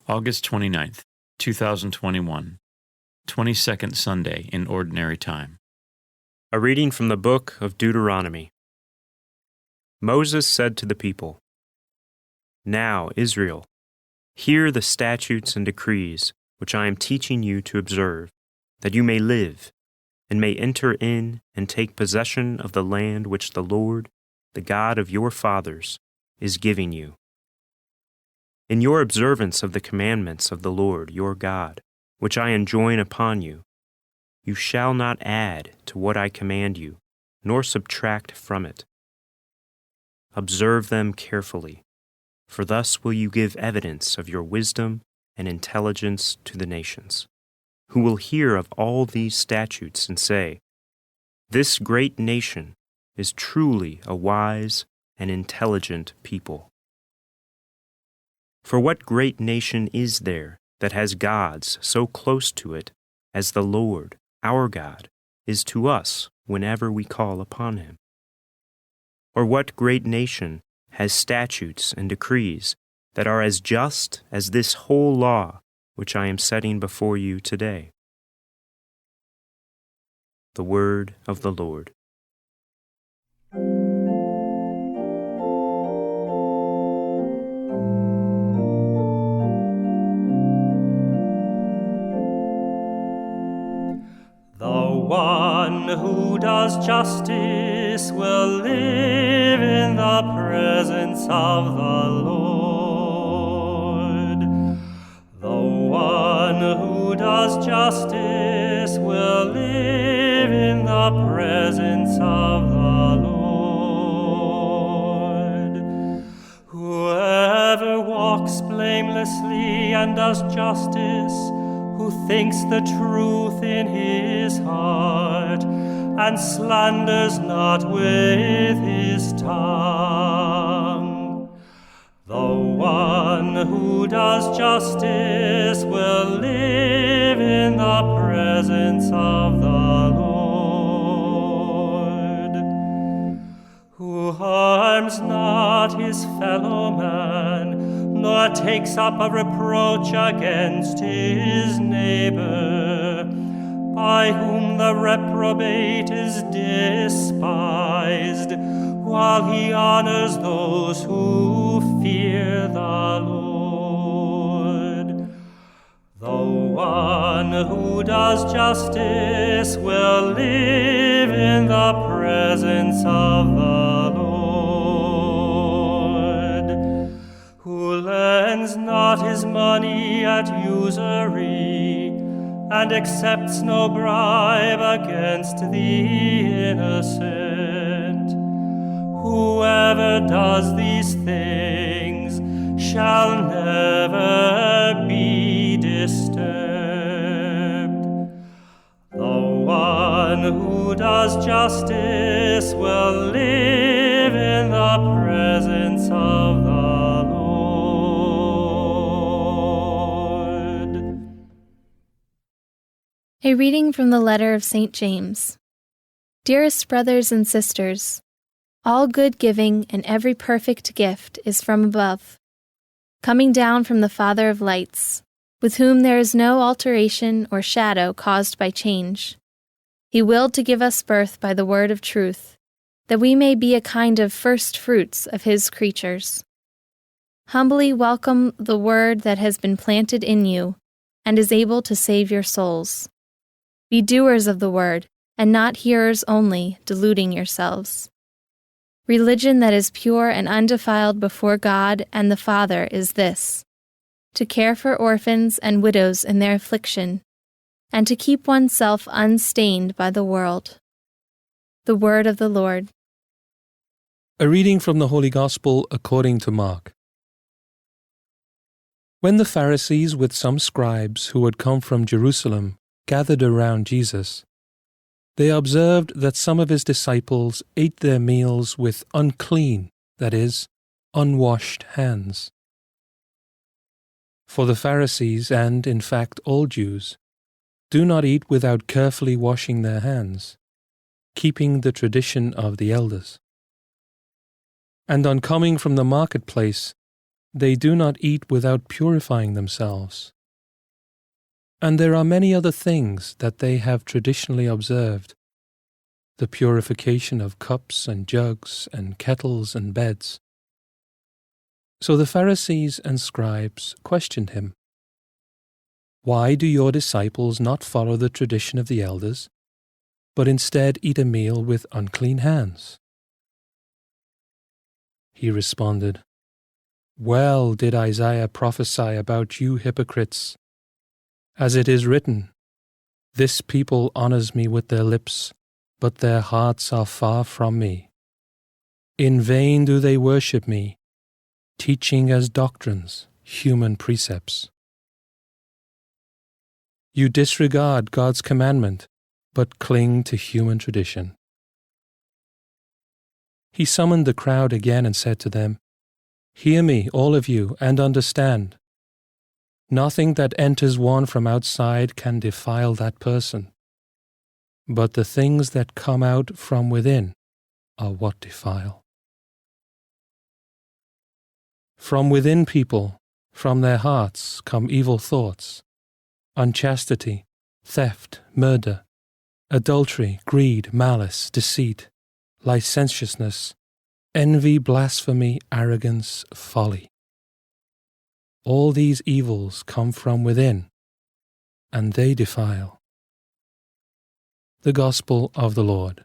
August 29th, 2021, 22nd Sunday in Ordinary Time. A reading from the book of Deuteronomy. Moses said to the people, "Now, Israel, hear the statutes and decrees which I am teaching you to observe, that you may live, and may enter in and take possession of the land which the Lord, the God of your fathers, is giving you. In your observance of the commandments of the Lord your God, which I enjoin upon you, you shall not add to what I command you, nor subtract from it. Observe them carefully, for thus will you give evidence of your wisdom and intelligence to the nations, who will hear of all these statutes and say, 'This great nation is truly a wise and intelligent people.' For what great nation is there that has gods so close to it as the Lord, our God, is to us whenever we call upon him? Or what great nation has statutes and decrees that are as just as this whole law which I am setting before you today?" The word of the Lord. The one who does justice will live in the presence of the Lord. The one who does justice will live in the presence of the Lord. Whoever walks blamelessly and does justice, who thinks the truth in his heart, and slanders not with his tongue. The one who does justice will live in the presence of the Lord. Who harms not his fellow man, nor takes up a reproach against his neighbor, by whom the reprobate is despised, while he honors those who fear the Lord. The one who does justice will live in the presence of the Lord. Who lends not his money at usury, and accepts no bribe against the innocent. Whoever does these things shall never be disturbed. The one who does justice will live in the presence of the Lord. A reading from the letter of St. James. Dearest brothers and sisters, all good giving and every perfect gift is from above, coming down from the Father of lights, with whom there is no alteration or shadow caused by change. He willed to give us birth by the word of truth, that we may be a kind of first fruits of his creatures. Humbly welcome the word that has been planted in you and is able to save your souls. Be doers of the word, and not hearers only, deluding yourselves. Religion that is pure and undefiled before God and the Father is this: to care for orphans and widows in their affliction, and to keep oneself unstained by the world. The word of the Lord. A reading from the Holy Gospel according to Mark. When the Pharisees with some scribes who had come from Jerusalem gathered around Jesus, they observed that some of his disciples ate their meals with unclean, that is, unwashed hands. For the Pharisees, and in fact all Jews, do not eat without carefully washing their hands, keeping the tradition of the elders. And on coming from the marketplace, They do not eat without purifying themselves. And there are many other things that they have traditionally observed, the purification of cups and jugs and kettles and beds. So the Pharisees and scribes questioned him. Why do your disciples not follow the tradition of the elders, but instead eat a meal with unclean hands? He responded, Well did Isaiah prophesy about you hypocrites. As it is written, This people honors me with their lips, but their hearts are far from me. In vain do they worship me, teaching as doctrines human precepts. You disregard God's commandment, but cling to human tradition. He summoned the crowd again and said to them, Hear me, all of you, and understand. Nothing that enters one from outside can defile that person, but the things that come out from within are what defile. From within people, from their hearts, come evil thoughts, unchastity, theft, murder, adultery, greed, malice, deceit, licentiousness, envy, blasphemy, arrogance, folly. All these evils come from within, and they defile. The Gospel of the Lord.